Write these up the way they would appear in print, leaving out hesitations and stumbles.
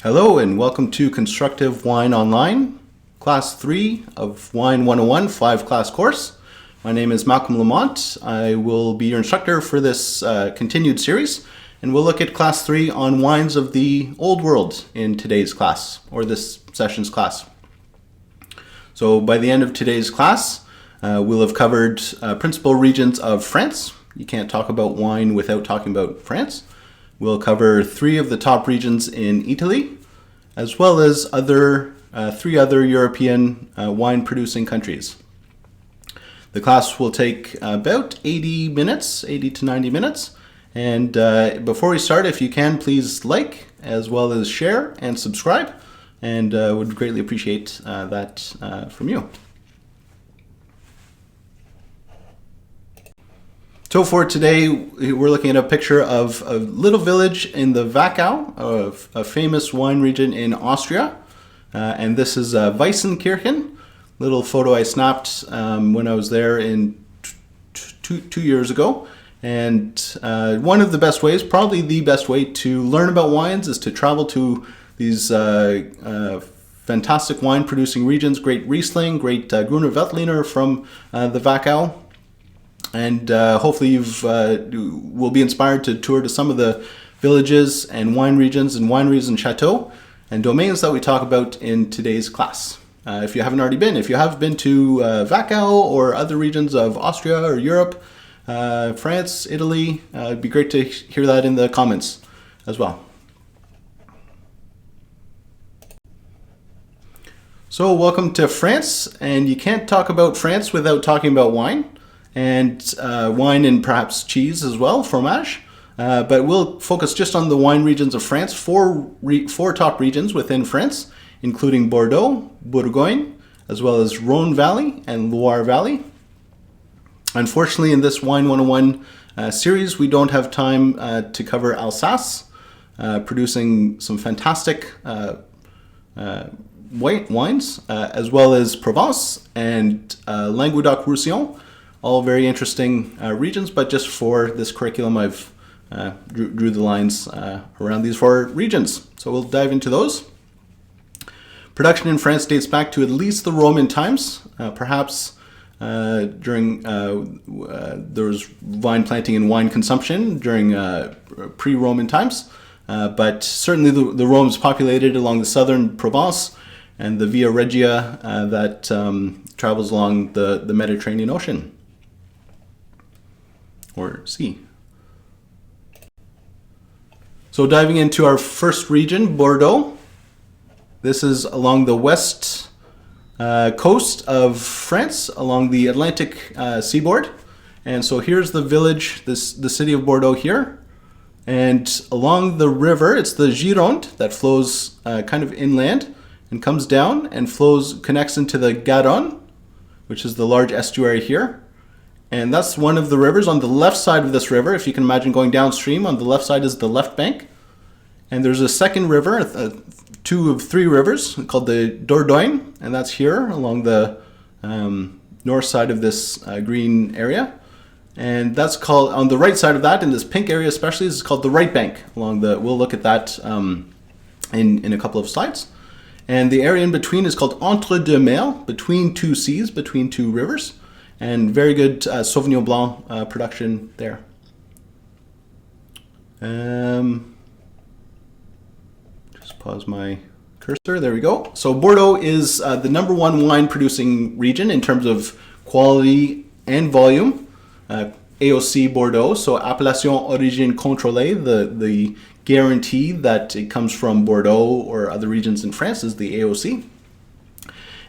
Hello and welcome to Constructive Wine Online, Class 3 of Wine 101 5-class course. My name is Malcolm Lamont. I will be your instructor for this continued series, and we'll look at Class 3 on wines of the Old World in today's class, or this session's class. So by the end of today's class, we'll have covered principal regions of France. You can't talk about wine without talking about France. We'll cover 3 of the top regions in Italy, as well as 3 other European wine-producing countries. The class will take about 80 to 90 minutes. And before we start, if you can, please like, as well as share and subscribe, and would greatly appreciate that from you. So for today, we're looking at a picture of a little village in the Wachau, of a famous wine region in Austria. And this is Weißenkirchen, little photo I snapped when I was there in two years ago. And one of the best ways, probably the best way to learn about wines is to travel to these fantastic wine producing regions, great Riesling, great Gruner Veltliner from the Wachau. And hopefully you will be inspired to tour to some of the villages and wine regions and wineries and chateaux and domains that we talk about in today's class. If you haven't already been, if you have been to Wachau or other regions of Austria or Europe, France, Italy, it'd be great to hear that in the comments as well. So welcome to France, and you can't talk about France without talking about wine. And wine and perhaps cheese as well, fromage. But we'll focus just on the wine regions of France, four top regions within France, including Bordeaux, Bourgogne, as well as Rhone Valley and Loire Valley. Unfortunately, in this Wine 101 series, we don't have time to cover Alsace, producing some fantastic white wines, as well as Provence and Languedoc-Roussillon. All very interesting regions, but just for this curriculum, I've drew the lines around these 4 regions. So we'll dive into those. Production in France dates back to at least the Roman times. Perhaps during there was vine planting and wine consumption during pre-Roman times, but certainly the Romans populated along the southern Provence and the Via Regia that travels along the Mediterranean Ocean. Or sea. So diving into our first region, Bordeaux. This is along the west coast of France, along the Atlantic seaboard. And so here's the village, the city of Bordeaux here. And along the river, it's the Gironde that flows kind of inland and comes down and connects into the Garonne, which is the large estuary here. And that's one of the rivers. On the left side of this river, if you can imagine going downstream, on the left side is the left bank. And there's a second river, 2 of 3 rivers, called the Dordogne, and that's here along the north side of this green area. And that's called, on the right side of that, in this pink area especially, is called the right bank. We'll look at that in a couple of slides. And the area in between is called Entre deux mers, between 2 seas, between 2 rivers. And very good Sauvignon Blanc production there. Just pause my cursor. There we go. So Bordeaux is the number 1 wine producing region in terms of quality and volume. AOC Bordeaux, so Appellation Origine Contrôlée, the guarantee that it comes from Bordeaux or other regions in France is the AOC.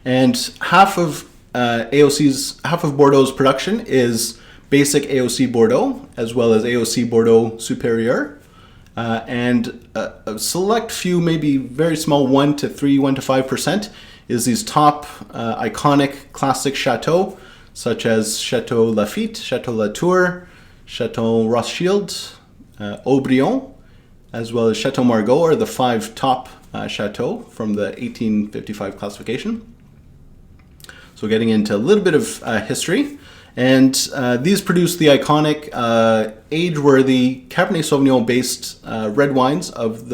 And half of Bordeaux's production is basic AOC Bordeaux, as well as AOC Bordeaux Supérieur, and a select few, maybe very small 1 to 5% is these top iconic classic chateaux, such as Chateau Lafite, Chateau Latour, Chateau Rothschild, Aubryon, as well as Chateau Margaux are the 5 top chateaux from the 1855 classification. So getting into a little bit of history, And these produce the iconic, age-worthy Cabernet Sauvignon-based red wines of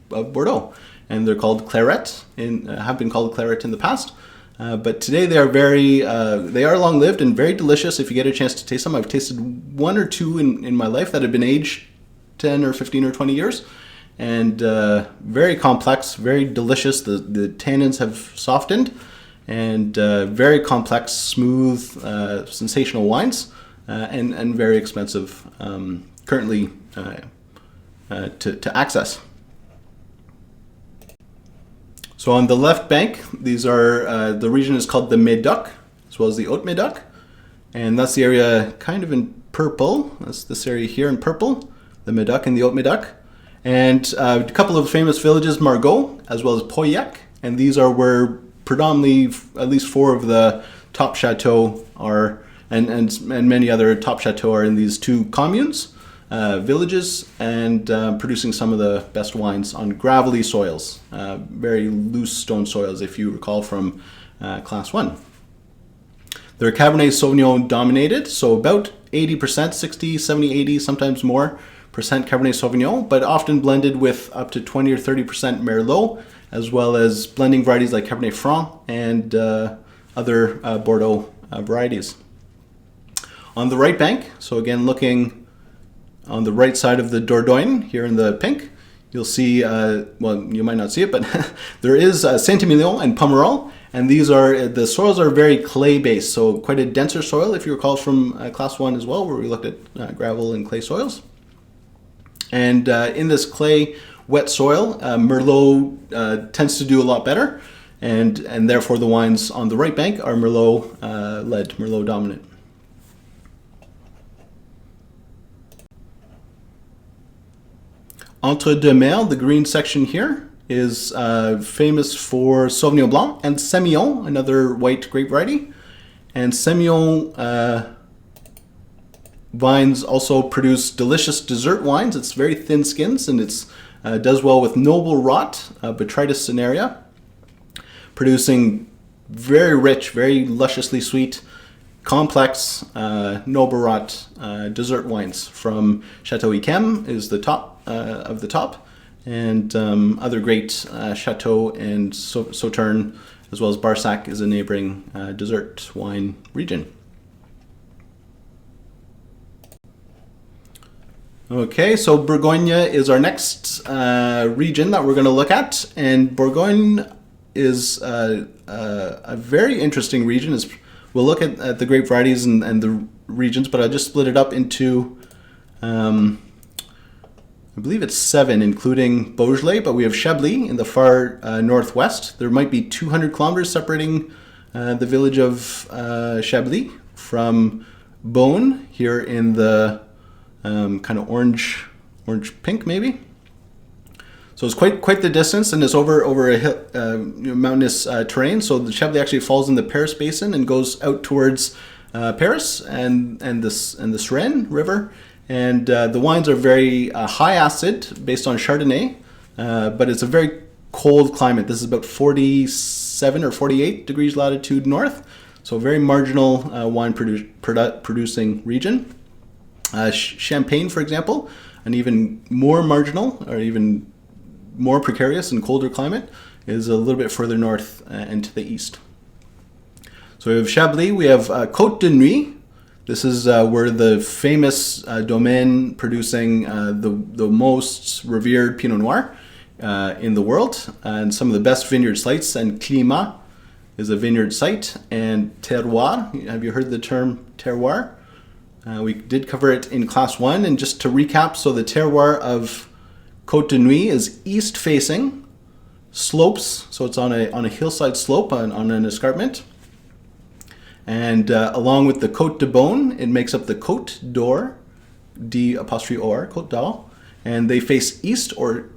Bordeaux, and they're called Claret. Have been called Claret in the past, but today they are long-lived and very delicious. If you get a chance to taste them, I've tasted one or two in my life that have been aged 10 or 15 or 20 years, and very complex, very delicious. The tannins have softened. And very complex, smooth, sensational wines, and very expensive currently to access. So on the left bank, these are the region is called the Médoc, as well as the Haute-Médoc, and that's the area kind of in purple. That's this area here in purple, the Médoc and the Haute-Médoc, and a couple of famous villages, Margaux, as well as Pauillac, and these are where predominantly at least four of the top chateaux are, and many other top chateaux are in these two communes, villages, and producing some of the best wines on gravelly soils, very loose stone soils, if you recall from class 1. They're Cabernet Sauvignon dominated, so about 80%, 60, 70, 80, sometimes more percent Cabernet Sauvignon, but often blended with up to 20 or 30% Merlot, as well as blending varieties like Cabernet Franc and other Bordeaux varieties. On the right bank, so again looking on the right side of the Dordogne, here in the pink, you'll see, well, you might not see it, but there is Saint-Emilion and Pomerol, and the soils are very clay-based, so quite a denser soil, if you recall from class 1 as well, where we looked at gravel and clay soils. And in this clay, wet soil, Merlot tends to do a lot better, and therefore the wines on the right bank are Merlot-led, Merlot dominant. Entre-deux-Mers, the green section here, is famous for Sauvignon Blanc and Semillon, another white grape variety. And Semillon vines also produce delicious dessert wines. It's very thin skins, and it's does well with noble rot, Botrytis cinerea, producing very rich, very lusciously sweet, complex noble rot dessert wines from Chateau Yquem is the top of the top, and other great Chateau and Sauternes, as well as Barsac is a neighboring dessert wine region. Okay, so Bourgogne is our next region that we're going to look at, and Bourgogne is a very interesting region. We'll look at the grape varieties and the regions, but I'll just split it up into, I believe it's 7, including Beaujolais, but we have Chablis in the far northwest. There might be 200 kilometers separating the village of Chablis from Beaune, here in the kind of orange pink maybe. So it's quite the distance, and it's over a hill, mountainous terrain. So the Chablis actually falls in the Paris basin and goes out towards Paris and the Seine River. And the wines are very high acid, based on Chardonnay, but it's a very cold climate. This is about 47 or 48 degrees latitude north, so very marginal wine producing region. Champagne, for example, an even more marginal or even more precarious and colder climate, is a little bit further north and to the east. So we have Chablis, we have Côte de Nuit. This is where the famous domain producing the most revered Pinot Noir in the world, and some of the best vineyard sites. And Climat is a vineyard site, and terroir. Have you heard the term terroir? We did cover it in class 1, and just to recap, so the terroir of Côte de Nuit is east-facing, slopes, so it's on a hillside slope on an escarpment, and along with the Côte de Beaune, it makes up the Côte d'Or, D''or, Côte d'Or, and they face east or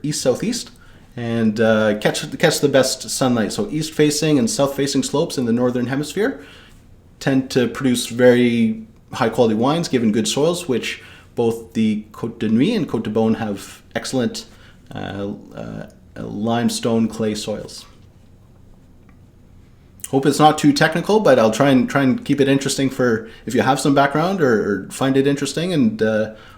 east-southeast, and catch the best sunlight. So east-facing and south-facing slopes in the northern hemisphere tend to produce very high-quality wines given good soils, which both the Côte de Nuit and Côte de Beaune have excellent limestone clay soils. Hope it's not too technical, but I'll try and keep it interesting for if you have some background or find it interesting, and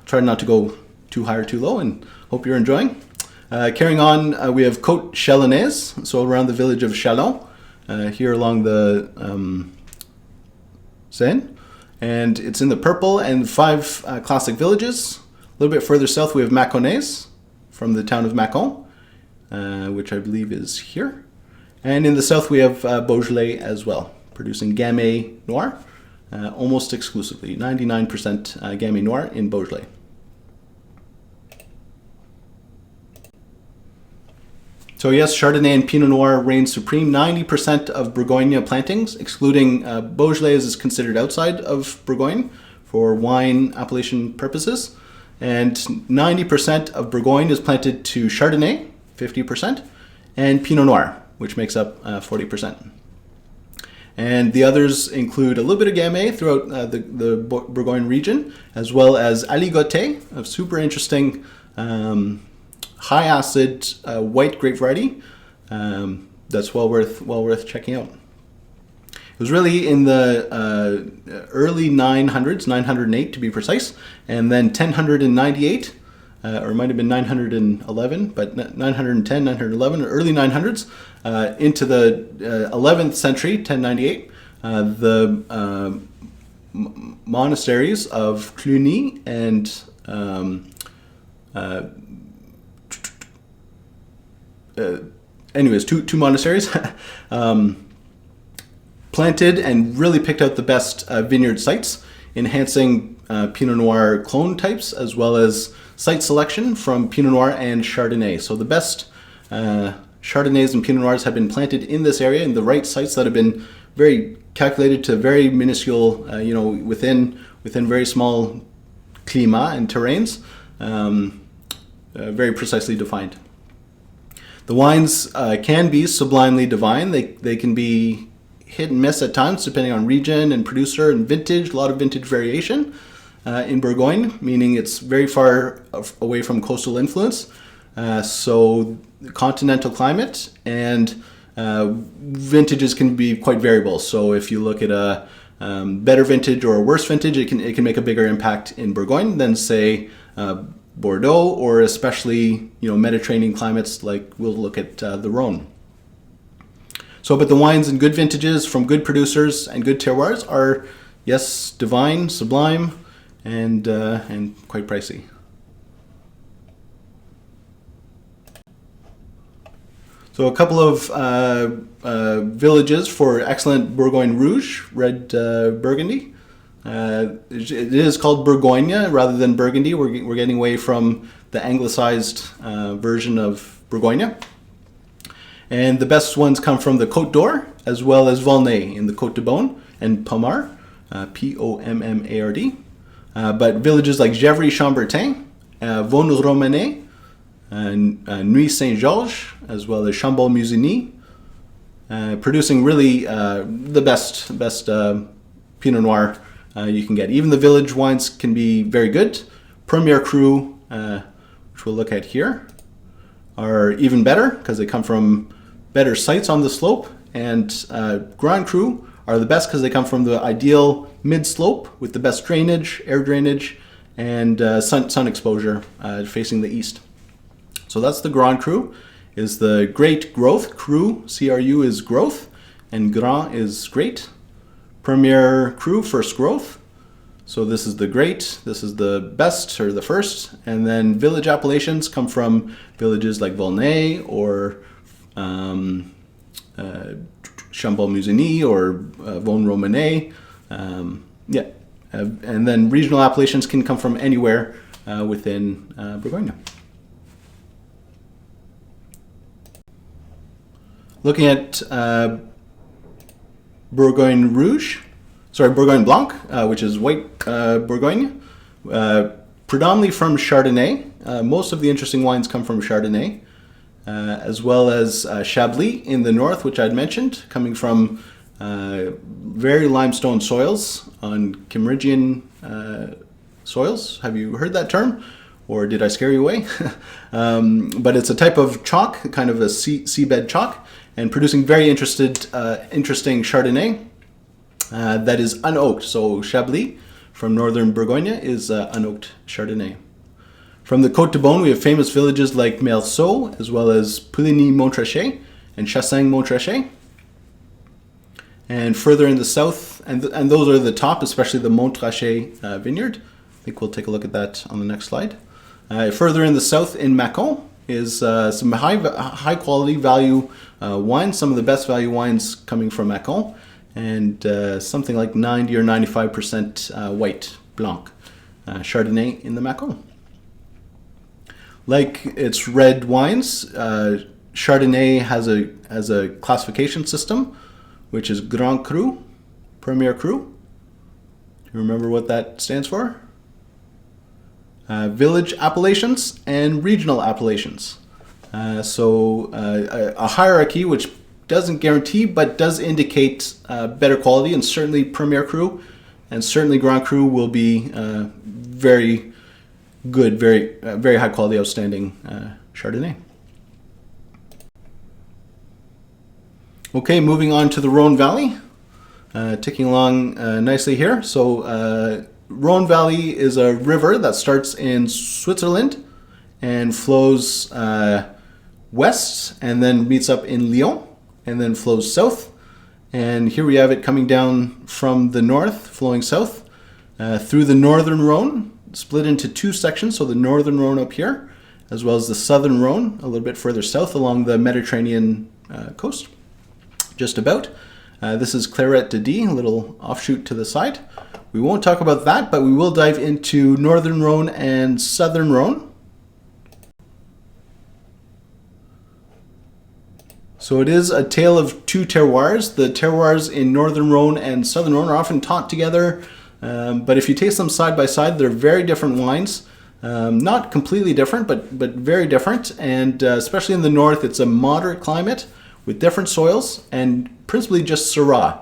try not to go too high or too low, and hope you're enjoying. Carrying on, we have Côte Chalonnaise, so around the village of Chalon, here along the Seine, and it's in the purple, and 5 classic villages. A little bit further south we have Mâconnais from the town of Mâcon, which I believe is here. And in the south we have Beaujolais as well, producing Gamay Noir, almost exclusively, 99% Gamay Noir in Beaujolais. So yes, Chardonnay and Pinot Noir reign supreme. 90% of Bourgogne plantings, excluding Beaujolais, is considered outside of Bourgogne for wine appellation purposes. And 90% of Bourgogne is planted to Chardonnay, 50%, and Pinot Noir, which makes up 40%. And the others include a little bit of Gamay throughout the Bourgogne region, as well as Aligoté, a super interesting high acid white grape variety that's well worth checking out. It was really in the early 900s, 908 to be precise, and then 1098, or it might have been 911, but 910, 911, early 900s, into the 11th century, 1098, the monasteries of Cluny and anyways, two monasteries planted and really picked out the best vineyard sites, enhancing Pinot Noir clone types as well as site selection from Pinot Noir and Chardonnay. So the best Chardonnays and Pinot Noirs have been planted in this area in the right sites that have been very calculated to very minuscule, within very small climat and terrains, very precisely defined. The wines can be sublimely divine. They can be hit and miss at times depending on region and producer and vintage. A lot of vintage variation in Bourgogne, meaning it's very far away from coastal influence. So continental climate and vintages can be quite variable. So if you look at a better vintage or a worse vintage, it can make a bigger impact in Bourgogne than say Bordeaux, or especially Mediterranean climates like we'll look at the Rhone. So, but the wines in good vintages from good producers and good terroirs are, yes, divine, sublime, and quite pricey. So a couple of villages for excellent Bourgogne Rouge, red Burgundy. It is called Bourgogne rather than Burgundy. We're getting away from the anglicized version of Bourgogne. And the best ones come from the Côte d'Or, as well as Volnay in the Côte de Beaune and Pommard, Pommard. But villages like Gevry-Chambertin, Vaune-Romanée, Nuit-Saint-Georges, as well as Chambord-Musigny, producing really the best Pinot Noir you can get. Even the village wines can be very good. Premier Cru, which we'll look at here, are even better because they come from better sites on the slope, and Grand Cru are the best because they come from the ideal mid-slope with the best drainage, air drainage, and sun exposure facing the east. So that's the Grand Cru, is the great growth. Cru, C-R-U, is growth, and Grand is great. Premier Cru, first growth. So this is the great, this is the best, or the first. And then village appellations come from villages like Volnay or Chambord-Musigny or Vaune-Romanée. And then regional appellations can come from anywhere within Bourgogne. Looking at Bourgogne Blanc, which is white Bourgogne, predominantly from Chardonnay. Most of the interesting wines come from Chardonnay, as well as Chablis in the north, which I'd mentioned, coming from very limestone soils on Kimmeridgian soils. Have you heard that term? or did I scare you away? But it's a type of chalk, kind of a seabed chalk, and producing very interesting Chardonnay that is unoaked. So Chablis from northern Bourgogne is unoaked Chardonnay. From the Côte de Beaune, we have famous villages like Meursault, as well as Pouligny-Montrachet and Chassaing-Montrachet. And further in the south, and those are the top, especially the Montrachet vineyard. I think we'll take a look at that on the next slide. Further in the south, in Mâcon, is some high quality value wines, some of the best value wines coming from Mâcon, and something like 90 or 95% white, blanc, Chardonnay in the Mâcon. Like its red wines, Chardonnay has a classification system, which is Grand Cru, Premier Cru. Do you remember what that stands for? Village appellations and regional appellations. So a hierarchy which doesn't guarantee but does indicate better quality, and certainly Premier Cru and certainly Grand Cru will be very good, very high quality, outstanding Chardonnay. Okay, moving on to the Rhone Valley, ticking along nicely here. So Rhone Valley is a river that starts in Switzerland and flows west and then meets up in Lyon and then flows south. And here we have it coming down from the north, flowing south through the northern Rhone, split into two sections. So the northern Rhone up here, as well as the southern Rhone a little bit further south along the Mediterranean coast. Just about. This is Clairette de Die, a little offshoot to the side. We won't talk about that, but we will dive into Northern Rhone and Southern Rhone. So it is a tale of two terroirs. The terroirs in Northern Rhone and Southern Rhone are often taught together, but if you taste them side by side, they're very different wines. Not completely different, but very different. And especially in the north, it's a moderate climate with different soils, and principally just Syrah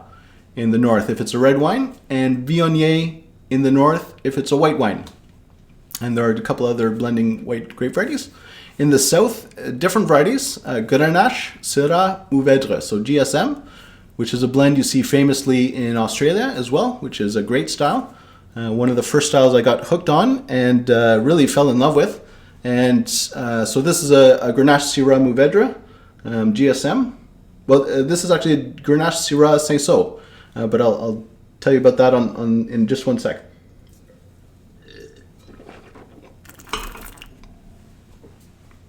in the north if it's a red wine, and Viognier in the north if it's a white wine. And there are a couple other blending white grape varieties. In the south, different varieties, Grenache, Syrah, Mourvèdre, so GSM, which is a blend you see famously in Australia as well, which is a great style. One of the first styles I got hooked on and really fell in love with. And so this is a Grenache, Syrah, Mourvèdre, GSM. Well, this is actually Grenache, Syrah, Cinsault, but I'll tell you about that in just one sec.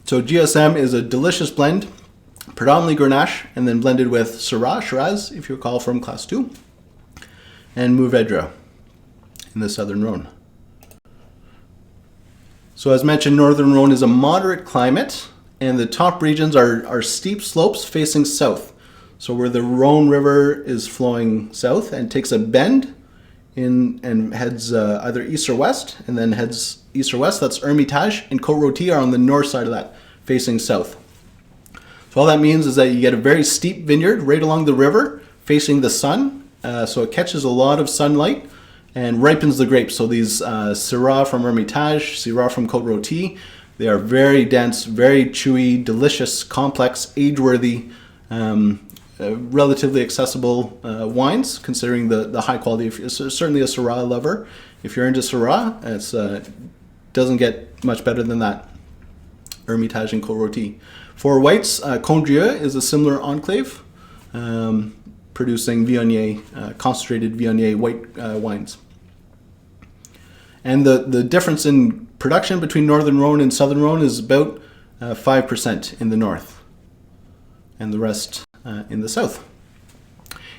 So GSM is a delicious blend, predominantly Grenache, and then blended with Syrah, Shiraz, if you recall from class 2, and Mourvèdre in the Southern Rhone. So as mentioned, Northern Rhone is a moderate climate, and the top regions are steep slopes facing south. So where the Rhone River is flowing south and takes a bend in and heads either east or west, and then heads east or west, that's Hermitage and Côte-Rôtie are on the north side of that, facing south. So all that means is that you get a very steep vineyard right along the river, facing the sun, so it catches a lot of sunlight and ripens the grapes. So these Syrah from Hermitage, Syrah from Côte-Rôtie, they are very dense, very chewy, delicious, complex, age-worthy, relatively accessible wines, considering the high quality. Certainly a Syrah lover. If you're into Syrah, it doesn't get much better than that. Hermitage and Côte-Rôtie. For whites, Condrieu is a similar enclave, producing Viognier, concentrated Viognier white wines. And the difference in production between Northern Rhone and Southern Rhone is about 5% in the north, and the rest in the south.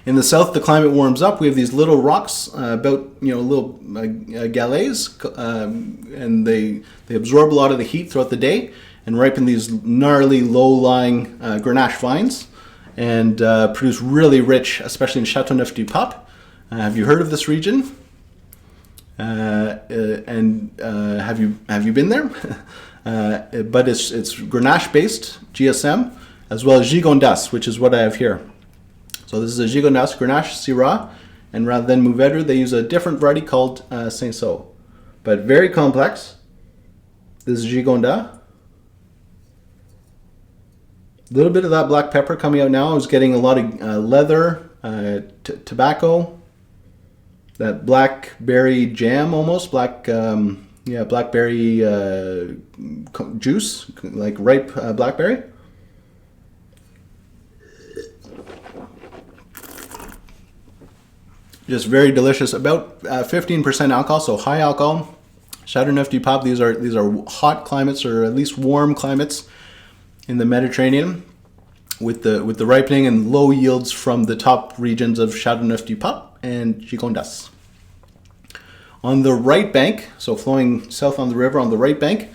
In the south, the climate warms up. We have these little rocks, about little galets, and they absorb a lot of the heat throughout the day and ripen these gnarly, low-lying Grenache vines, and produce really rich, especially in Châteauneuf-du-Pape. Have you heard of this region? And have you been there? But it's Grenache-based GSM, as well as Gigondas, which is what I have here. So this is a Gigondas Grenache Syrah, and rather than Mourvèdre, they use a different variety called Cinsault. But very complex, This is Gigondas. A little bit of that black pepper coming out now. I was getting a lot of leather, tobacco, that blackberry jam almost, blackberry juice, like ripe blackberry. Just very delicious. About 15% alcohol, so high alcohol. Châteauneuf-du-Pape. These are hot climates, or at least warm climates in the Mediterranean, with the ripening and low yields from the top regions of Châteauneuf-du-Pape and Gigondas. On the right bank, so flowing south on the river, on the right bank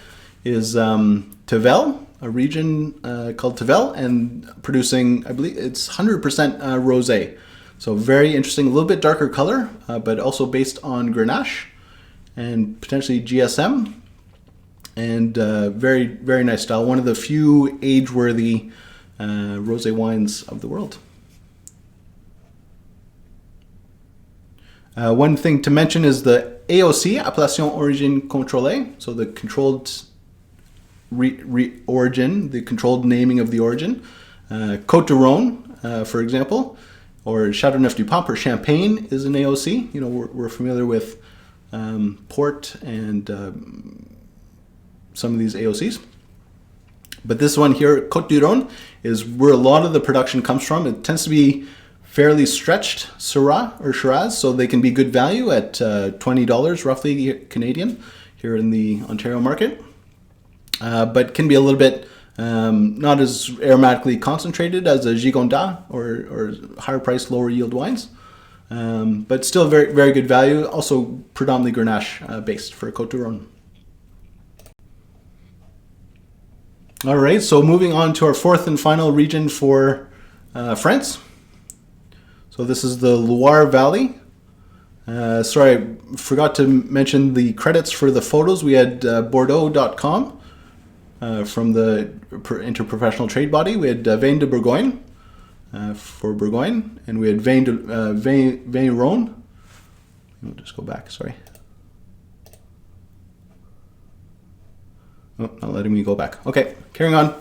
is Tavel, a region called Tavel, and producing, I believe it's 100% rosé. So very interesting, a little bit darker color, but also based on Grenache and potentially GSM, and very, very nice style. One of the few age-worthy rosé wines of the world. One thing to mention is the AOC, Appellation Origine Contrôlée, so the controlled origin, the controlled naming of the origin. Côte du Rhône, for example, or Châteauneuf-du-Pape or Champagne is an AOC. You know, we're familiar with port and some of these AOCs. But this one here, Côte du Rhône, is where a lot of the production comes from. It tends to be fairly stretched Syrah or Shiraz, so they can be good value at $20 roughly Canadian here in the Ontario market. But can be a little bit not as aromatically concentrated as a Gigondas or higher priced, lower yield wines. But still very, very good value. Also predominantly Grenache based for Côte du Rhône. All right, so moving on to our fourth and final region for France. So this is the Loire Valley. Sorry, I forgot to mention the credits for the photos. We had Bordeaux.com from the interprofessional trade body. We had Vin de Bourgogne for Bourgogne, and we had Vin Rhône. We'll just go back, sorry. Oh, not letting me go back. Okay, carrying on.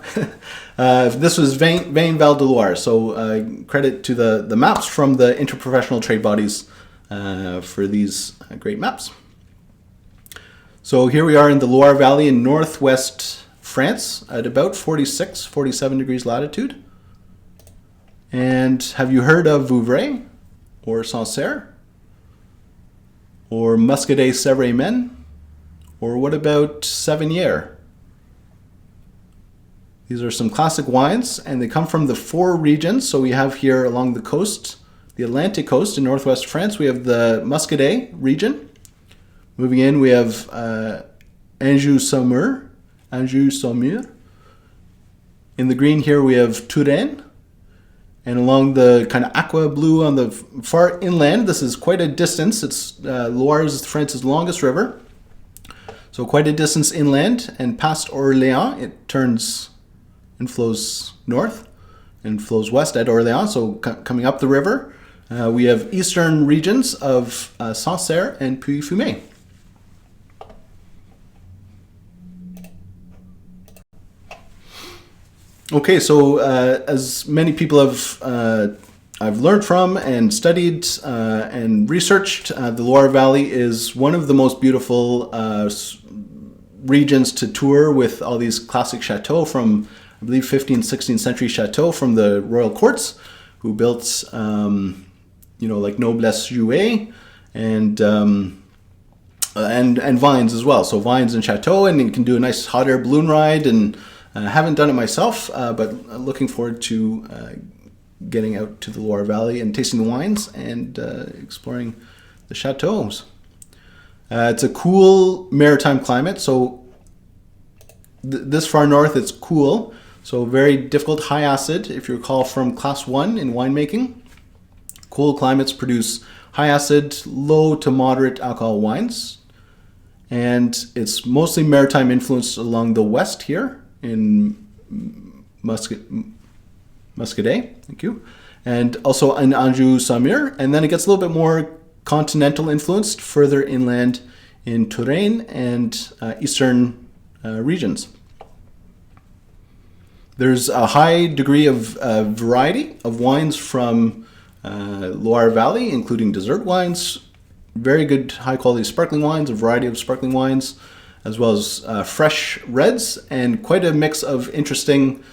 This was Vin Val de Loire. So credit to the maps from the interprofessional trade bodies for these great maps. So here we are in the Loire Valley in northwest France at about 46, 47 degrees latitude. And have you heard of Vouvray or Sancerre or Muscadet Sèvres Men? Or what about Sévigné? These are some classic wines, and they come from the four regions. So we have here along the coast, the Atlantic coast in northwest France, we have the Muscadet region. Moving in, we have Anjou-Saumur. In the green here, we have Touraine. And along the kind of aqua blue on the far inland, this is quite a distance. It's Loire is France's longest river. So quite a distance inland, and past Orléans, it turns and flows north and flows west at Orléans. So coming up the river, we have eastern regions of Sancerre and Puy-Fumé. Okay, so as many people have I've learned from and studied and researched, the Loire Valley is one of the most beautiful regions to tour, with all these classic chateaux from, I believe, 15th, 16th century chateaux from the royal courts, who built, like Noblesse Jouet and vines as well. So vines and chateau, and you can do a nice hot air balloon ride. And haven't done it myself, but looking forward to getting out to the Loire Valley and tasting the wines and exploring the chateaux. It's a cool maritime climate, so this far north it's cool, so very difficult, high acid, if you recall from class 1 in winemaking. Cool climates produce high acid, low to moderate alcohol wines, and it's mostly maritime influence along the west here in Muscadet, thank you, and also in Anjou-Saumur, and then it gets a little bit more continental influenced further inland in Touraine and eastern regions. There's a high degree of variety of wines from Loire Valley, including dessert wines, very good high quality sparkling wines, a variety of sparkling wines, as well as fresh reds, and quite a mix of interesting,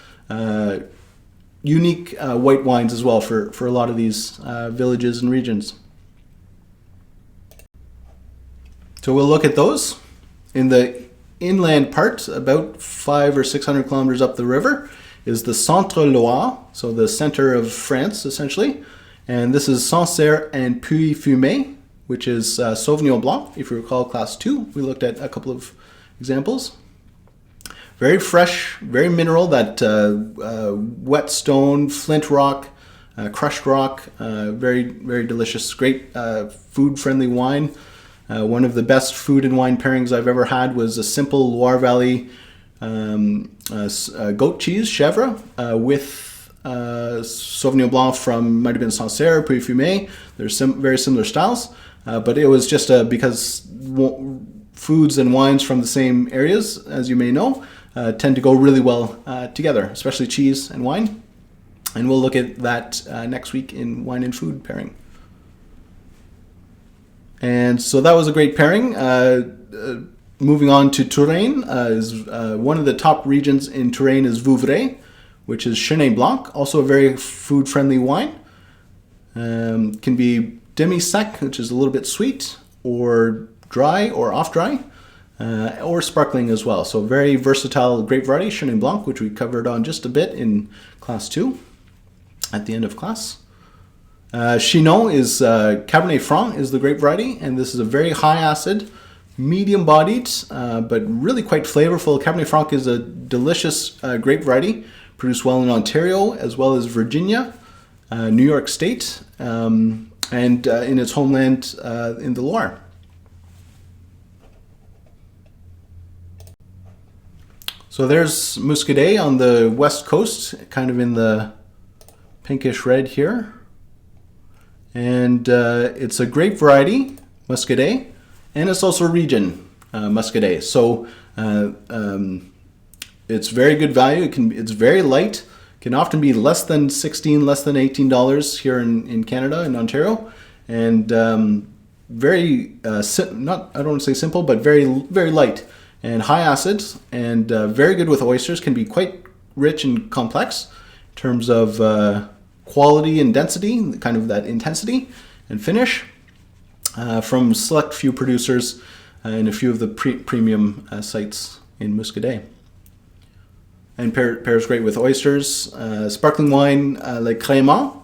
unique white wines as well for a lot of these villages and regions. So we'll look at those. In the inland part, about 500 or 600 kilometers up the river, is the Centre Loire, so the center of France essentially. And this is Sancerre and Puy-Fumé, which is Sauvignon Blanc. If you recall class 2, we looked at a couple of examples. Very fresh, very mineral, that wet stone, flint rock, crushed rock, very, very delicious, great food-friendly wine. One of the best food and wine pairings I've ever had was a simple Loire Valley goat cheese, chèvre, with Sauvignon Blanc from, might have been Sancerre, Puy-Fumé. They're very similar styles, but it was just because foods and wines from the same areas, as you may know, tend to go really well together, especially cheese and wine. And we'll look at that next week in wine and food pairing. And so that was a great pairing. Moving on to Touraine, is one of the top regions in Touraine is Vouvray, which is Chenin Blanc, also a very food-friendly wine. Can be demi-sec, which is a little bit sweet, or dry or off-dry, or sparkling as well. So very versatile grape variety, Chenin Blanc, which we covered on just a bit in class 2 at the end of class. Chinon is Cabernet Franc is the grape variety, and this is a very high acid, medium bodied, but really quite flavorful. Cabernet Franc is a delicious grape variety, produced well in Ontario as well as Virginia, New York State, and in its homeland in the Loire. So there's Muscadet on the west coast, kind of in the pinkish red here. And it's a grape variety, Muscadet, and it's also a region, Muscadet. So it's very good value. It's very light. Can often be less than $16, less than $18 here in Canada, in Ontario, and very I don't want to say simple, but very very light and high acid, and very good with oysters. Can be quite rich and complex in terms of quality and density, kind of that intensity and finish, from select few producers and a few of the premium sites in Muscadet. And pairs great with oysters. Sparkling wine like Crémant,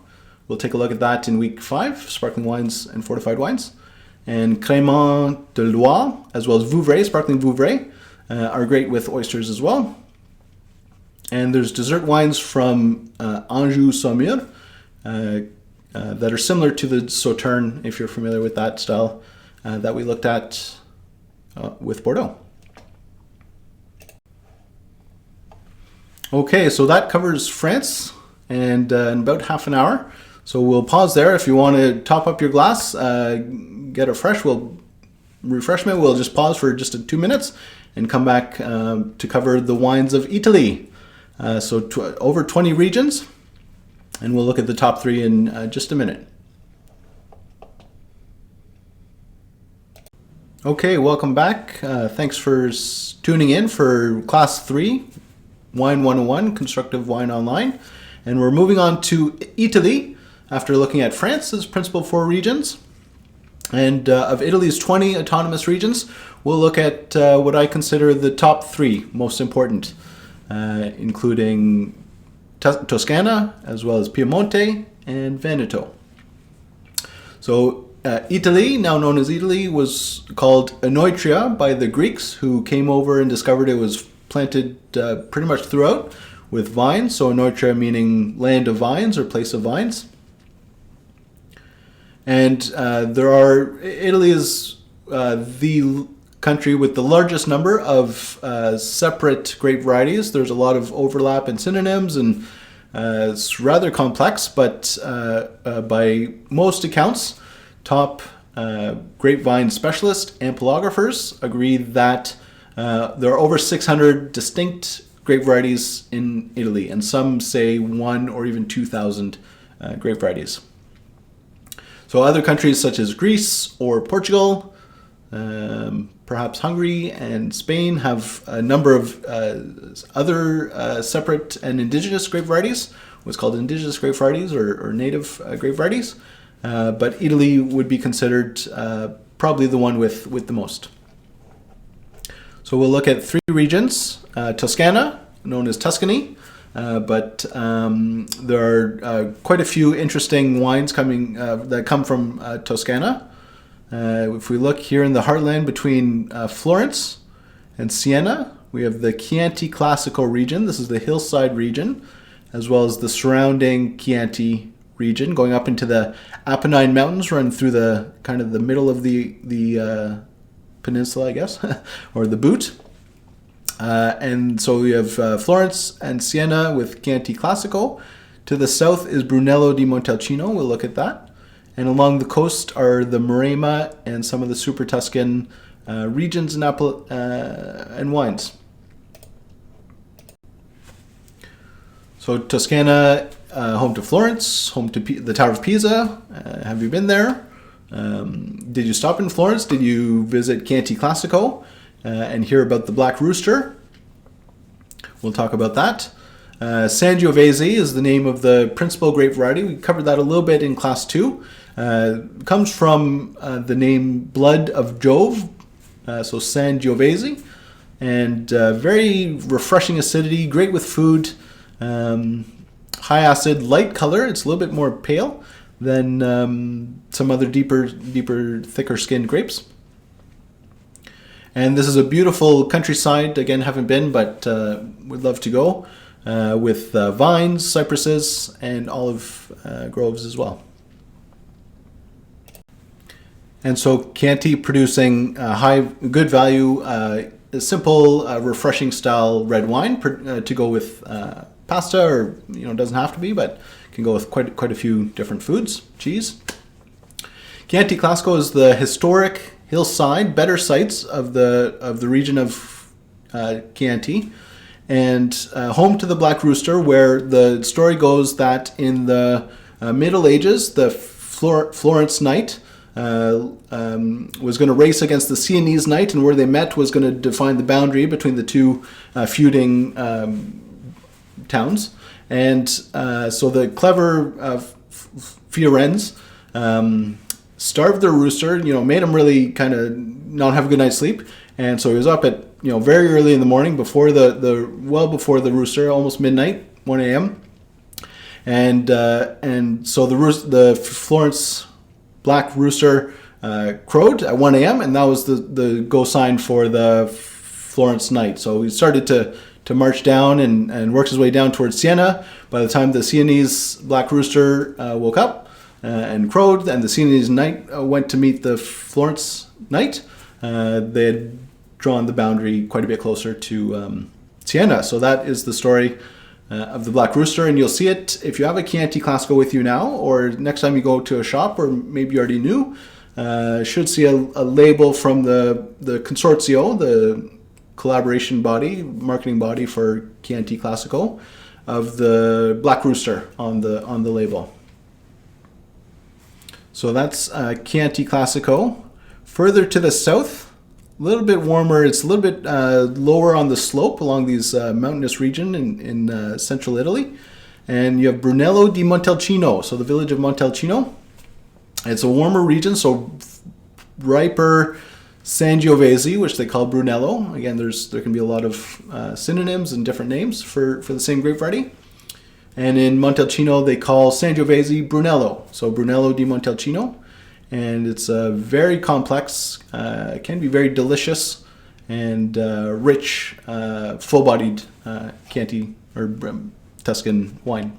we'll take a look at that in week 5, sparkling wines and fortified wines. And Crémant de Loire, as well as Vouvray, sparkling Vouvray, are great with oysters as well. And there's dessert wines from Anjou-Saumur that are similar to the Sauterne, if you're familiar with that style, that we looked at with Bordeaux. Okay, so that covers France, and in about half an hour. So we'll pause there. If you want to top up your glass, get a refreshment, we'll just pause for just 2 minutes and come back to cover the wines of Italy. So over 20 regions, and we'll look at the top 3 in just a minute. Okay, welcome back. Thanks for tuning in for Class 3, Wine 101, Constructive Wine Online. And we're moving on to Italy after looking at France's principal 4 regions. And of Italy's 20 autonomous regions, we'll look at what I consider the top 3 most important, including Toscana, as well as Piemonte and Veneto. So Italy, now known as Italy, was called Enoitria by the Greeks, who came over and discovered it was planted pretty much throughout with vines. So Enoitria meaning land of vines or place of vines. And Italy is the country with the largest number of separate grape varieties. There's a lot of overlap in synonyms, and it's rather complex, but by most accounts, top grapevine specialists and palographers agree that There are over 600 distinct grape varieties in Italy, and some say 1 or even 2,000 grape varieties. So other countries such as Greece or Portugal, perhaps Hungary and Spain have a number of other separate and indigenous grape varieties, what's called indigenous grape varieties or native grape varieties. But Italy would be considered probably the one with the most. So we'll look at 3 regions. Toscana, known as Tuscany, but there are quite a few interesting wines that come from Toscana. If we look here in the heartland between Florence and Siena, we have the Chianti Classico region. This is the hillside region, as well as the surrounding Chianti region, going up into the Apennine Mountains, run through the kind of the middle of the peninsula, I guess, or the boot. And so we have Florence and Siena with Chianti Classico. To the south is Brunello di Montalcino. We'll look at that. And along the coast are the Maremma and some of the Super Tuscan regions and wines. So Toscana, home to Florence, home to the Tower of Pisa. Have you been there? Did you stop in Florence? Did you visit Chianti Classico and hear about the Black Rooster? We'll talk about that. Sangiovese is the name of the principal grape variety. We covered that a little bit in class 2. Comes from the name Blood of Jove, so Sangiovese, and very refreshing acidity, great with food, high acid, light color. It's a little bit more pale than some other deeper, thicker skinned grapes. And this is a beautiful countryside. Again, haven't been, but would love to go, with vines, cypresses, and olive groves as well. And so Chianti producing good value, simple, refreshing style red wine to go with pasta, or doesn't have to be, but can go with quite a few different foods, cheese. Chianti Classico is the historic hillside, better sites of the region of Chianti, and home to the Black Rooster, where the story goes that in the Middle Ages, the Florence Knight was going to race against the Sienese Knight, and where they met was going to define the boundary between the two feuding towns. And so the clever Fiorens starved their rooster, made him really kind of not have a good night's sleep. And so he was up at very early in the morning, before well before the rooster, almost midnight, 1 a.m. And so the Florence Black Rooster crowed at 1 a.m. and that was the go sign for the Florence Knight. So he started to march down and works his way down towards Siena. By the time the Sienese Black Rooster woke up and crowed, and the Sienese Knight went to meet the Florence Knight, they had drawn the boundary quite a bit closer to Siena. So that is the story of the Black Rooster, and you'll see it if you have a Chianti Classico with you now, or next time you go to a shop, or maybe you already knew, should see a label from the Consorzio, the collaboration body, marketing body for Chianti Classico, of the Black Rooster on the label. So that's Chianti Classico. Further to the south, a little bit warmer. It's a little bit lower on the slope along these mountainous region in central Italy. And you have Brunello di Montalcino, so the village of Montalcino. It's a warmer region, so riper Sangiovese, which they call Brunello. Again, there can be a lot of synonyms and different names for the same grape variety. And in Montalcino, they call Sangiovese Brunello, so Brunello di Montalcino. And it's very complex, can be very delicious, and rich, full-bodied Chianti or Tuscan wine.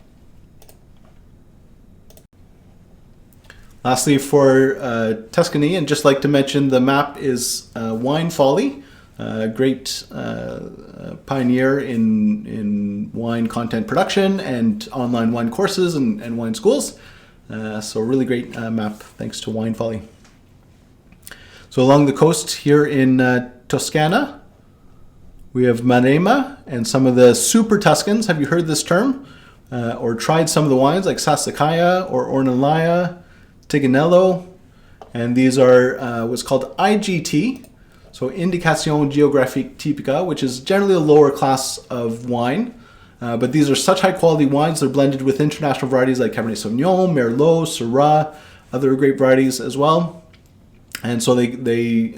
Lastly, for Tuscany, and just like to mention, the map is Wine Folly, a great pioneer in wine content production and online wine courses and wine schools. So really great map, thanks to Wine Folly. So along the coast here in Toscana, We have Maremma and some of the super Tuscans. Have you heard this term? Or tried some of the wines like Sassicaia or Ornellaia, Tiganello? And these are what's called IGT, so Indicación Geográfica Típica, which is generally a lower class of wine. But these are such high quality wines. They're blended with international varieties like Cabernet Sauvignon, Merlot, Syrah, other grape varieties as well. And so they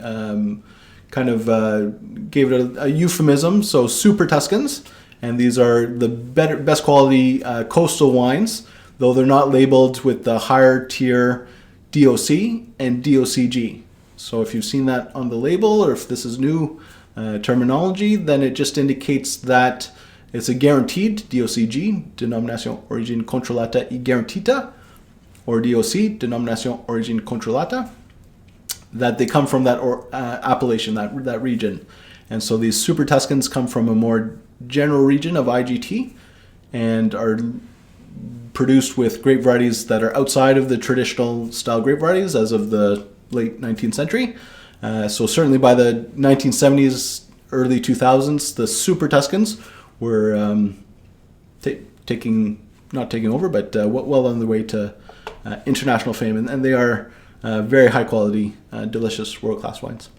kind of gave it a euphemism, so super Tuscans. And these are the best quality coastal wines, though they're not labeled with the higher tier DOC and DOCG. So if you've seen that on the label, or if this is new terminology, then it just indicates that it's a guaranteed DOCG, Denominación Origen Controlata y Garantita, or DOC, Denominación Origen Controlata, that they come from that appellation, that region. And so these super Tuscans come from a more general region of IGT and are produced with grape varieties that are outside of the traditional style grape varieties as of the late 19th century. So certainly by the 1970s, early 2000s, the super Tuscans were not taking over, but well on the way to international fame. And they are very high quality, delicious, world-class wines.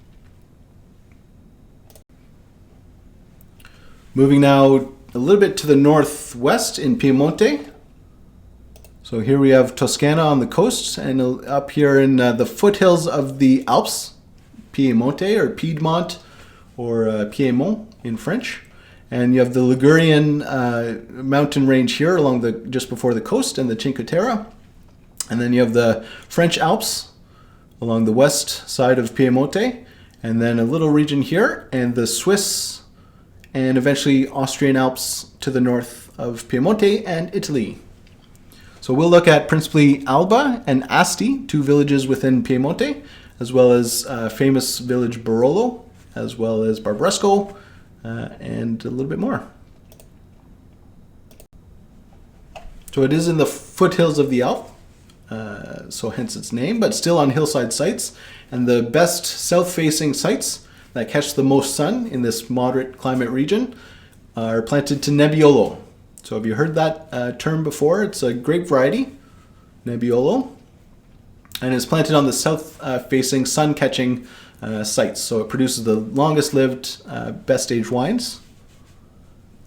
Moving now a little bit to the northwest in Piemonte. So here we have Toscana on the coast, and up here in the foothills of the Alps, Piemonte or Piedmont or Piedmont in French. And you have the Ligurian mountain range here along just before the coast and the Cinque Terre. And then you have the French Alps along the west side of Piemonte, and then a little region here, and the Swiss and eventually Austrian Alps to the north of Piemonte and Italy. So we'll look at principally Alba and Asti, two villages within Piemonte, as well as famous village Barolo, as well as Barbaresco, and a little bit more. So it is in the foothills of the Alp, so hence its name, but still on hillside sites. And the best south-facing sites that catch the most sun in this moderate climate region are planted to Nebbiolo. So have you heard that term before? It's a grape variety, Nebbiolo, and it's planted on the south-facing sun-catching sites. So it produces the longest-lived, best-aged wines.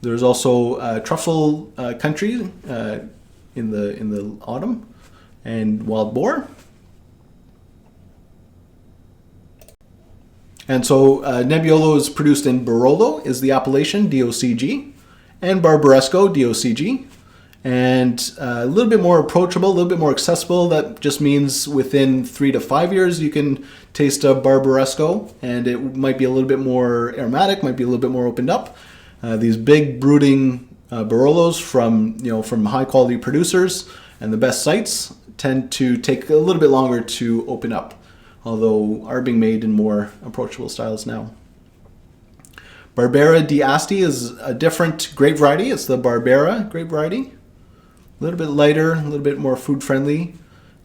There's also truffle country in the autumn, and wild boar. And so Nebbiolo is produced in Barolo, is the appellation, DOCG, and Barbaresco, DOCG. And a little bit more approachable, a little bit more accessible. That just means within 3 to 5 years you can taste a Barbaresco, and it might be a little bit more aromatic, might be a little bit more opened up. These big brooding Barolos from high quality producers and the best sites tend to take a little bit longer to open up, although are being made in more approachable styles now. Barbera di Asti is a different grape variety. It's the Barbera grape variety. A little bit lighter, a little bit more food friendly,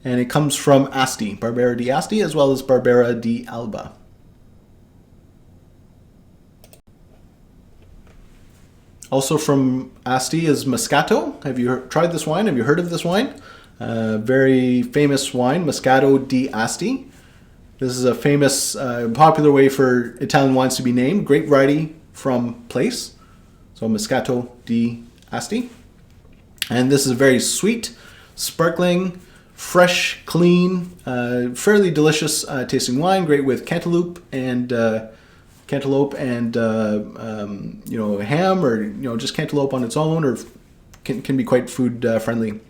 and it comes from Asti, Barbera di Asti, as well as Barbera di Alba. Also from Asti is Moscato. Have you tried this wine? Have you heard of this wine? Very famous wine, Moscato di Asti. This is a famous, popular way for Italian wines to be named. Grape variety from place. So Moscato di Asti. And this is a very sweet, sparkling, fresh, clean, fairly delicious tasting wine. Great with cantaloupe and ham, or just cantaloupe on its own, or can be quite food friendly.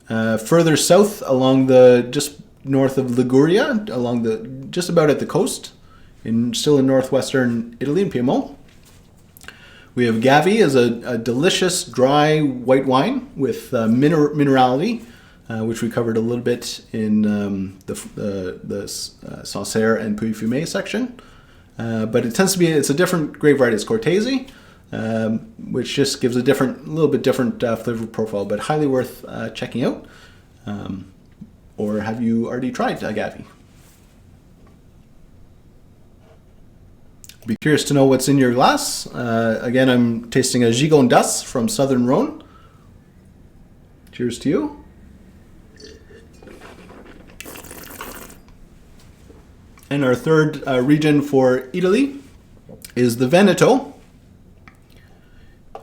Further south, along just north of Liguria, just about at the coast, still in northwestern Italy, in Piedmont, we have Gavi as a delicious dry white wine with minerality, which we covered a little bit in the Sancerre and Puy-Fumé section. But it's a different grape variety. It's Cortese, which just gives a little bit different flavor profile, but highly worth checking out. Or have you already tried Gavi? Be curious to know what's in your glass. Again, I'm tasting a Gigondas from Southern Rhone. Cheers to you. And our third region for Italy is the Veneto.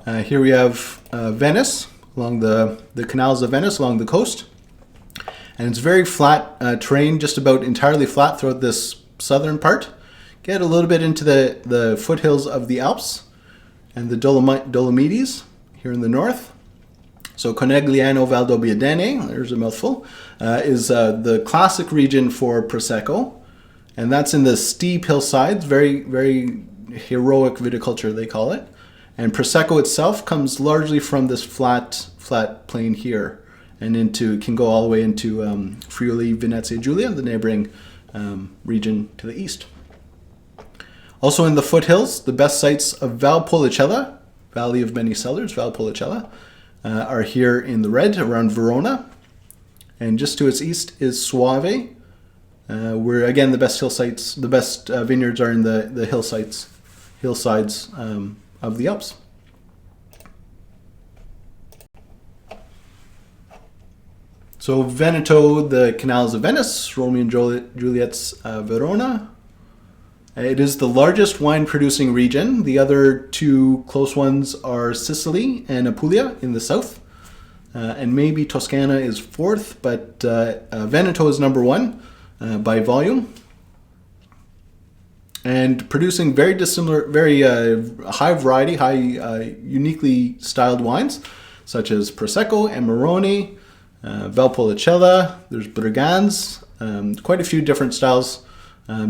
Here we have Venice, along the canals of Venice, along the coast. And it's very flat terrain, just about entirely flat throughout this southern part. Get a little bit into the foothills of the Alps and the Dolomites here in the north. So Conegliano Valdobbiadene, there's a mouthful, is the classic region for Prosecco. And that's in the steep hillsides, very, very heroic viticulture, they call it. And Prosecco itself comes largely from this flat plain here, and can go all the way into Friuli, Venezia Giulia, the neighboring region to the east. Also in the foothills, the best sites of Valpolicella, Valley of Many Cellars, Valpolicella, are here in the red around Verona. And just to its east is Soave, where again the best vineyards are in the hillsides of the Alps. So Veneto, the canals of Venice, Romeo and Juliet's Verona. It is the largest wine-producing region. The other two close ones are Sicily and Apulia in the south. And maybe Toscana is fourth, but Veneto is number one by volume. And producing very dissimilar, very high variety, uniquely styled wines, such as Prosecco, Amarone, Valpolicella, there's Brigans, quite a few different styles,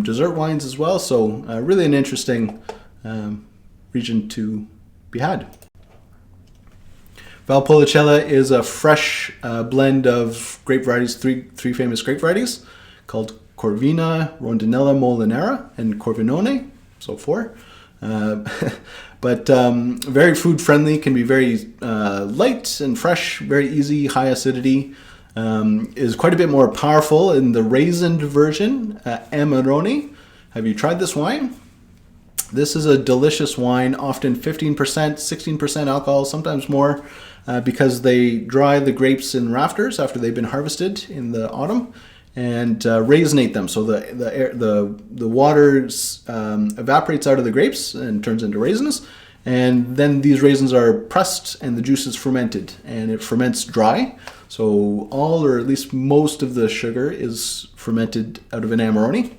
dessert wines as well. So really an interesting region to be had. Valpolicella is a fresh blend of grape varieties, three famous grape varieties called Corvina, Rondinella, Molinara, and Corvinone, so four. But very food friendly, can be very light and fresh, very easy, high acidity. Is quite a bit more powerful in the raisined version, Amarone. Have you tried this wine? This is a delicious wine, often 15%, 16% alcohol, sometimes more, because they dry the grapes in rafters after they've been harvested in the autumn, and raisinate them. So the water evaporates out of the grapes and turns into raisins. And then these raisins are pressed and the juice is fermented, and it ferments dry. So all, or at least most of the sugar is fermented out of an Amarone.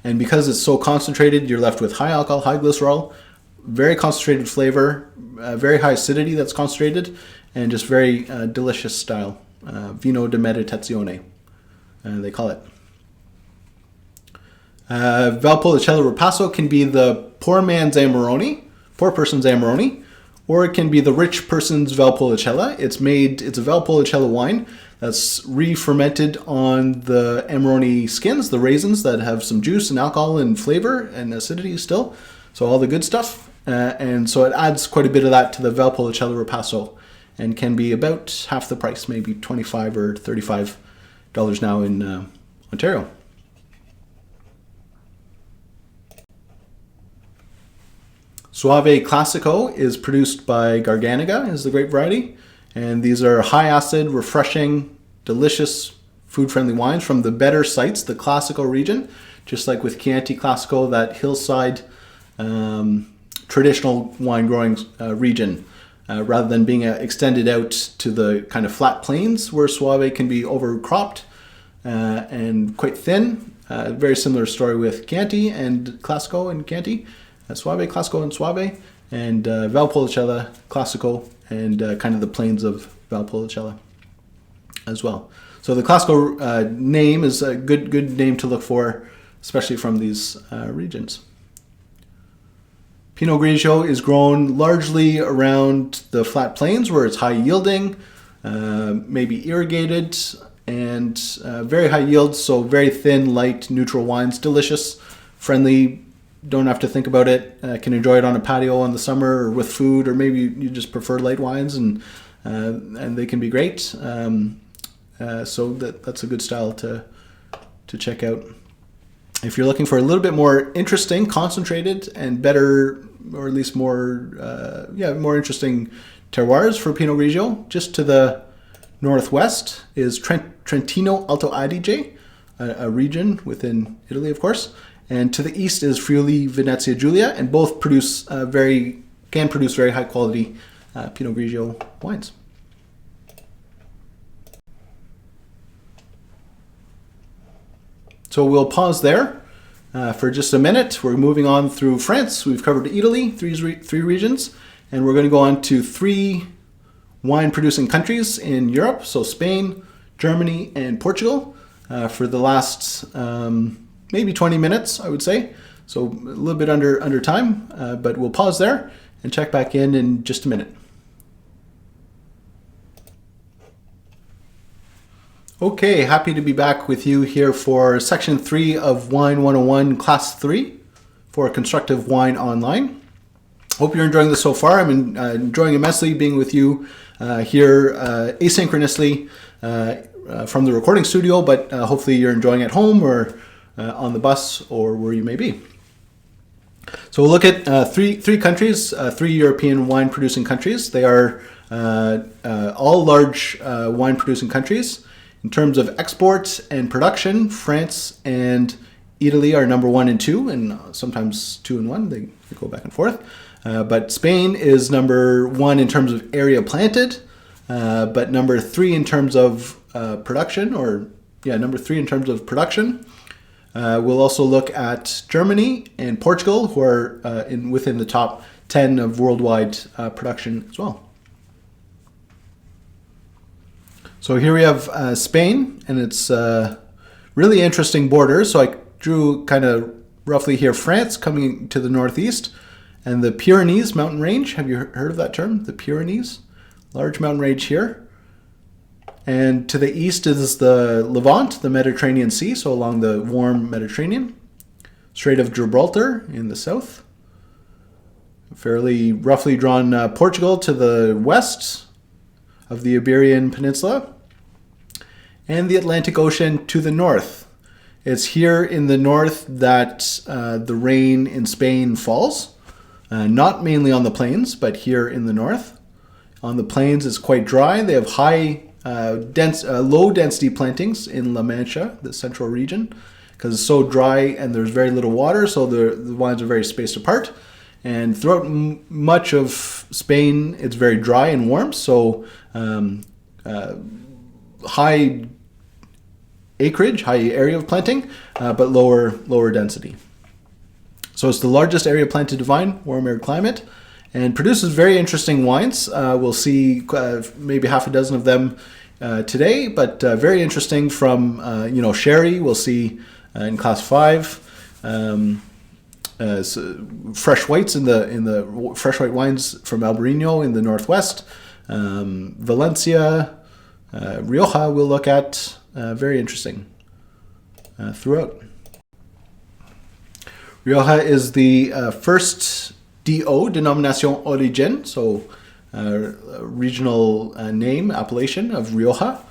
And because it's so concentrated, you're left with high alcohol, high glycerol, very concentrated flavor, very high acidity that's concentrated, and just very delicious style. Vino di meditazione, they call it. Valpolicella Ripasso can be the poor man's Amarone, poor person's Amarone, or it can be the rich person's Valpolicella. It's a Valpolicella wine that's re-fermented on the Amarone skins, the raisins that have some juice and alcohol and flavor and acidity still. So all the good stuff. And so it adds quite a bit of that to the Valpolicella Ripasso, and can be about half the price, maybe $25 or $35 now in Ontario. Soave Classico is produced by Garganega, is the grape variety. And these are high acid, refreshing, delicious, food-friendly wines from the better sites, the Classico region. Just like with Chianti Classico, that hillside traditional wine growing region, rather than being extended out to the kind of flat plains where Soave can be overcropped and quite thin. Very similar story with Chianti and Classico and Chianti. Soave, Classico, and Soave, and Valpolicella, Classico, and kind of the plains of Valpolicella as well. So the Classico name is a good name to look for, especially from these regions. Pinot Grigio is grown largely around the flat plains where it's high yielding, maybe irrigated, and very high yield, so very thin, light, neutral wines, delicious, friendly. Don't have to think about it. Can enjoy it on a patio in the summer or with food, or maybe you just prefer light wines, and they can be great. So that's a good style to check out. If you're looking for a little bit more interesting, concentrated, and better, or at least more, more interesting terroirs for Pinot Grigio, just to the northwest is Trentino Alto Adige, a region within Italy, of course. And to the east is Friuli Venezia Giulia, and both can produce very high quality Pinot Grigio wines. So we'll pause there for just a minute. We're moving on through France. We've covered Italy, three regions, and we're going to go on to 3 wine-producing countries in Europe. So Spain, Germany, and Portugal for the last maybe 20 minutes, I would say. So a little bit under time, but we'll pause there and check back in just a minute. Okay, happy to be back with you here for Section 3 of Wine 101, Class 3 for Constructive Wine Online. Hope you're enjoying this so far. I'm enjoying immensely being with you here asynchronously from the recording studio, but hopefully you're enjoying at home or on the bus or where you may be. So we'll look at three countries, 3 European wine-producing countries. They are all large wine-producing countries. In terms of export and production, France and Italy are number 1 and 2, and sometimes 2 and 1. They go back and forth. But Spain is number 1 in terms of area planted, but number 3 in terms of production, number 3 in terms of production. We'll also look at Germany and Portugal, who are within the top 10 of worldwide production as well. So here we have Spain, and it's really interesting borders. So I drew kind of roughly here France coming to the northeast, and the Pyrenees mountain range. Have you heard of that term? The Pyrenees, large mountain range here. And to the east is the Levant, the Mediterranean Sea, so along the warm Mediterranean. Strait of Gibraltar in the south. Fairly roughly drawn Portugal to the west of the Iberian Peninsula, and the Atlantic Ocean to the north. It's here in the north that the rain in Spain falls, not mainly on the plains, but here in the north. On the plains, it's quite dry. They have low density plantings in La Mancha, the central region, because it's so dry and there's very little water, so the wines are very spaced apart. And throughout much of Spain, it's very dry and warm, so high acreage, high area of planting, but lower density. So it's the largest area planted to vine, warm arid climate, and produces very interesting wines. We'll see maybe half a dozen of them today, but very interesting from sherry. We'll see in Class 5. Fresh whites in the fresh white wines from Albarino in the northwest, Valencia, Rioja we'll look at, very interesting throughout. Rioja is the first DO, Denomination Origine, so regional name, appellation of Rioja,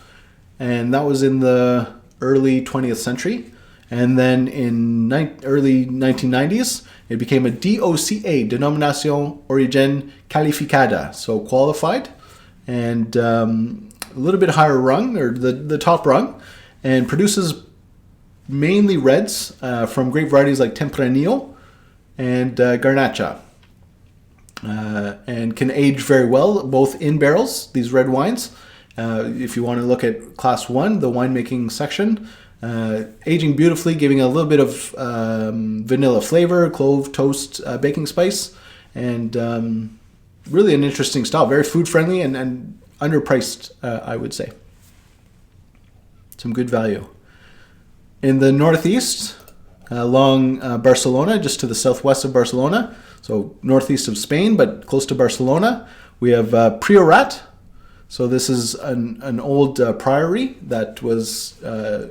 and that was in the early 20th century. And then in early 1990s, it became a DOCA, Denominación Origen Calificada, so qualified, and a little bit higher rung, or the top rung, and produces mainly reds from grape varieties like Tempranillo and Garnacha, and can age very well, both in barrels, these red wines. If you want to look at Class 1, the winemaking section, aging beautifully, giving a little bit of vanilla flavor, clove, toast, baking spice, and really an interesting style. Very food friendly and underpriced, I would say. Some good value. In the northeast, along Barcelona, just to the southwest of Barcelona, so northeast of Spain, but close to Barcelona, we have Priorat. So this is an old priory that was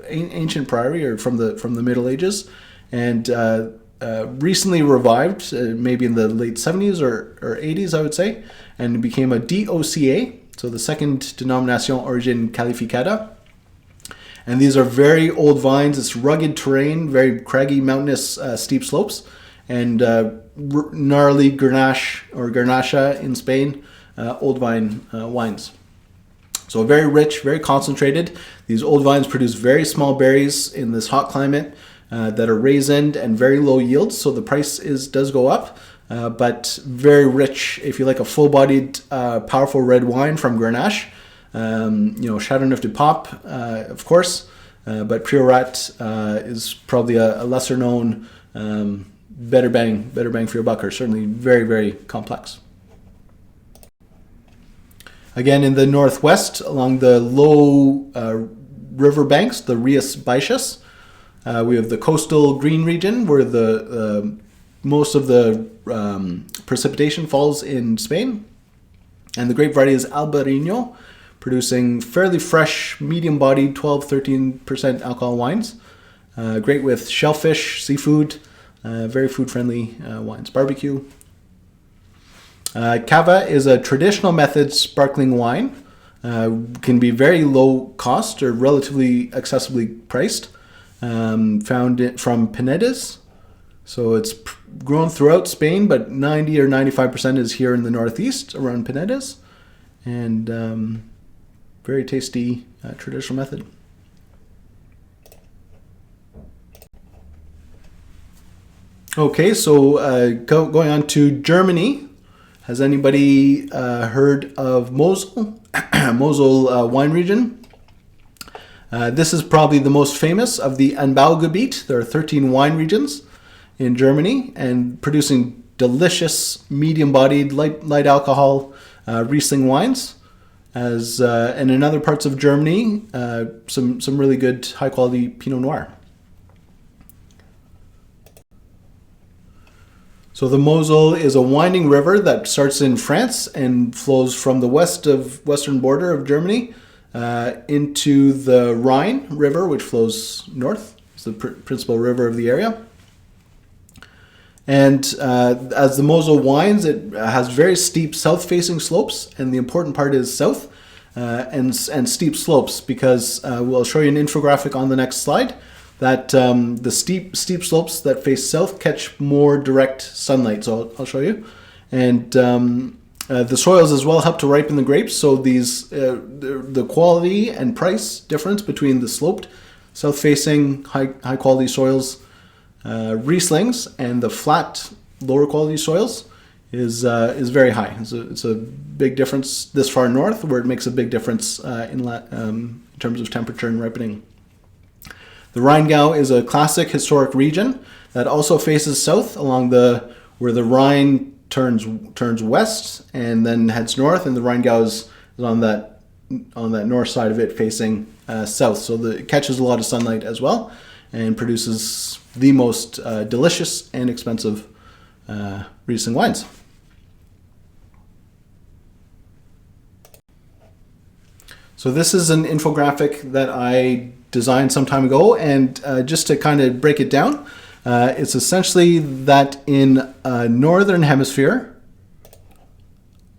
ancient priory, or from the Middle Ages, and recently revived, maybe in the late 70s or 80s, I would say, and became a DOCA, so the second Denominación Origen Calificada. And these are very old vines. It's rugged terrain, very craggy, mountainous, steep slopes, and gnarly Grenache or Garnacha in Spain, old vine wines. So very rich, very concentrated. These old vines produce very small berries in this hot climate that are raisined and very low yields. So the price does go up, but very rich. If you like a full-bodied, powerful red wine from Grenache, Chateauneuf du Pape, of course, but Priorat is probably a lesser known, better bang for your buck, or certainly very, very complex. Again, in the northwest, along the low river banks, the Rias Baixas, we have the coastal green region where the most of the precipitation falls in Spain. And the grape variety is Albarino, producing fairly fresh, medium-bodied, 12-13% alcohol wines. Great with shellfish, seafood, very food-friendly wines. Barbecue. Cava is a traditional method sparkling wine. Can be very low cost or relatively accessibly priced. Found from Pinedes. So it's grown throughout Spain, but 90 or 95% is here in the northeast around Pinedes. And very tasty traditional method. Okay, so going on to Germany. Has anybody heard of Mosel? Mosel wine region. This is probably the most famous of the Anbaugebiet. There are 13 wine regions in Germany and producing delicious, medium-bodied, light alcohol Riesling wines. And in other parts of Germany, some really good high-quality Pinot Noir. So the Mosel is a winding river that starts in France and flows from the western border of Germany into the Rhine River, which flows north. It's the principal river of the area. And as the Mosel winds, it has very steep south-facing slopes, and the important part is south and steep slopes, because we'll show you an infographic on the next slide that the steep slopes that face south catch more direct sunlight. So I'll show you. And the soils as well help to ripen the grapes. So these the quality and price difference between the sloped, south-facing, high quality soils, Rieslings, and the flat, lower quality soils is very high. It's a big difference this far north, where it makes a big difference in terms of temperature and ripening. The Rheingau is a classic historic region that also faces south along where the Rhine turns west and then heads north, and the Rheingau is on that north side of it facing south. So it catches a lot of sunlight as well and produces the most delicious and expensive Riesling wines. So this is an infographic that I designed some time ago, and just to kind of break it down, it's essentially that in a northern hemisphere,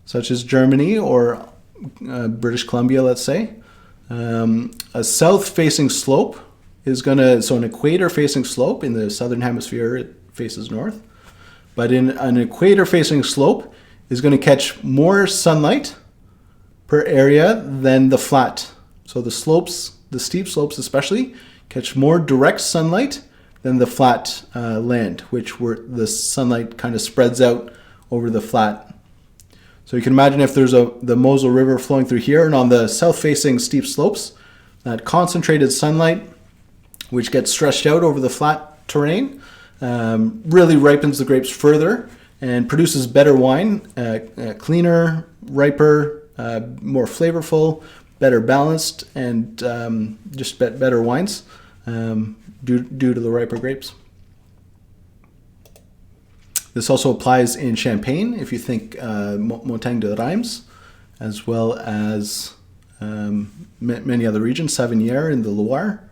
such as Germany or British Columbia, let's say, a south-facing slope is so an equator-facing slope in the southern hemisphere, it faces north, but in an equator-facing slope is going to catch more sunlight per area than the flat. So the slopes, the steep slopes especially, catch more direct sunlight than the flat land, where the sunlight kind of spreads out over the flat. So you can imagine if there's the Mosel River flowing through here, and on the south-facing steep slopes, that concentrated sunlight, which gets stretched out over the flat terrain, really ripens the grapes further and produces better wine, cleaner, riper, more flavorful, better balanced, and just better wines due to the riper grapes. This also applies in Champagne, if you think Montagne de Reims, as well as many other regions, Savinière in the Loire.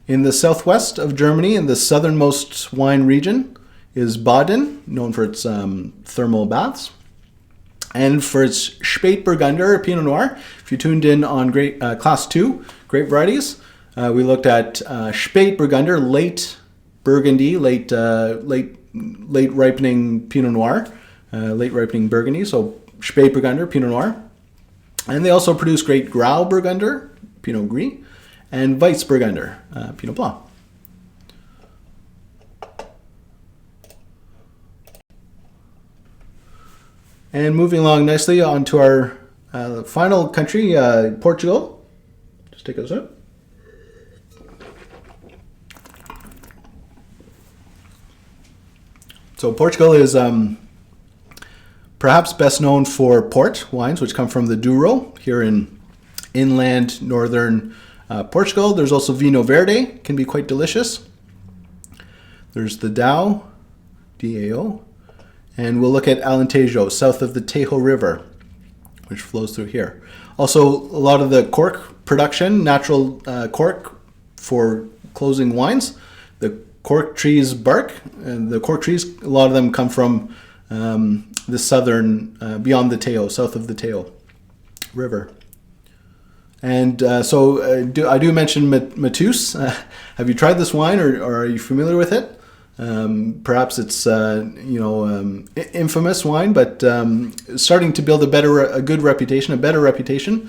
In the southwest of Germany, in the southernmost wine region, is Baden, known for its thermal baths. And for its Spätburgunder Pinot Noir, if you tuned in on Class 2 grape varieties, we looked at Spätburgunder, late Burgundy, late ripening Pinot Noir, late ripening Burgundy, so Spätburgunder Pinot Noir. And they also produce great Grauburgunder, Pinot Gris, and Weißburgunder, Pinot Blanc. And moving along nicely on to our final country, Portugal. Just take a sip. So Portugal is perhaps best known for port wines, which come from the Douro here in inland northern Portugal. There's also Vinho Verde, can be quite delicious. There's the Dao, D-A-O. And we'll look at Alentejo, south of the Tajo River, which flows through here. Also, a lot of the cork production, natural cork for closing wines. The cork trees bark, and the cork trees, a lot of them come from the southern, beyond the Tajo, south of the Tajo River. And I do mention Matus. Have you tried this wine, or are you familiar with it? Perhaps it's infamous wine, but starting to build a better reputation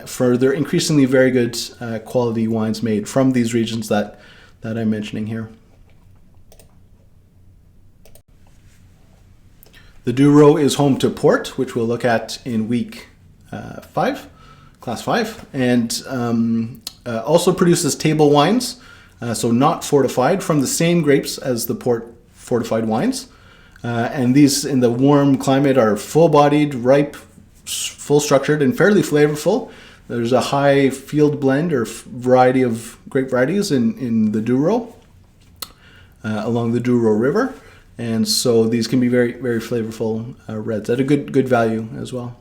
for their increasingly very good quality wines made from these regions that I'm mentioning here. The Douro is home to port, which we'll look at in week 5, class 5, and also produces table wines. So not fortified, from the same grapes as the port fortified wines. And these in the warm climate are full-bodied, ripe, full-structured, and fairly flavorful. There's a high field blend or variety of grape varieties in the Douro, along the Douro River. And so these can be very, very flavorful reds at a good value as well.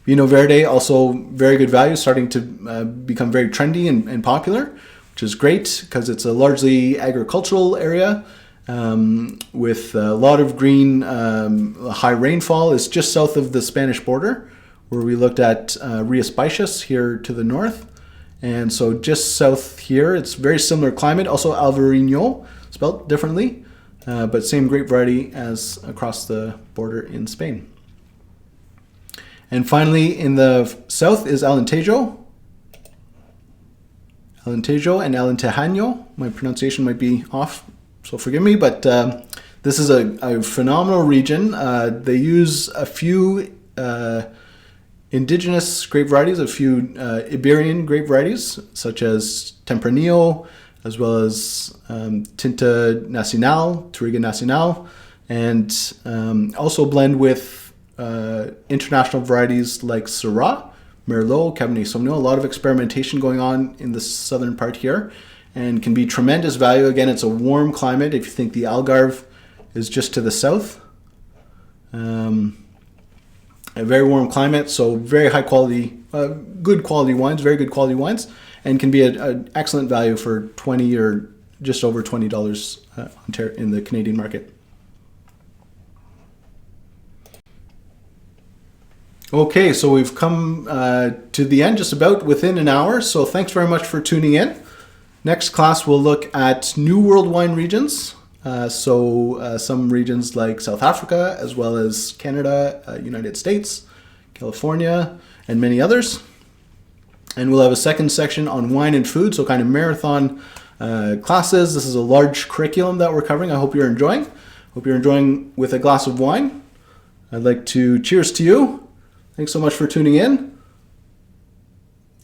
Vinho Verde, also very good value, starting to become very trendy and popular, which is great because it's a largely agricultural area with a lot of green, high rainfall. It's just south of the Spanish border, where we looked at Rias Baixas here to the north. And so just south here, it's very similar climate. Also Alvarinho, spelled differently, but same grape variety as across the border in Spain. And finally, in the south is Alentejo and Alentejo. My pronunciation might be off, so forgive me, but this is a phenomenal region. They use a few indigenous grape varieties, a few Iberian grape varieties, such as Tempranillo, as well as Tinta Nacional, Touriga Nacional, and also blend with international varieties like Syrah, Merlot, Cabernet Sauvignon. A lot of experimentation going on in the southern part here, and can be tremendous value. Again, it's a warm climate. If you think the Algarve is just to the south, a very warm climate, so very high quality, good quality wines, very good quality wines, and can be an excellent value for $20 or just over $20 in the Canadian market. Okay, so we've come to the end, just about within an hour. So thanks very much for tuning in. Next class, we'll look at New World wine regions. Some regions like South Africa, as well as Canada, United States, California, and many others. And we'll have a second section on wine and food, so kind of marathon classes. This is a large curriculum that we're covering. I hope you're enjoying. Hope you're enjoying with a glass of wine. I'd like to cheers to you. Thanks so much for tuning in,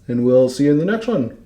and we'll see you in the next one.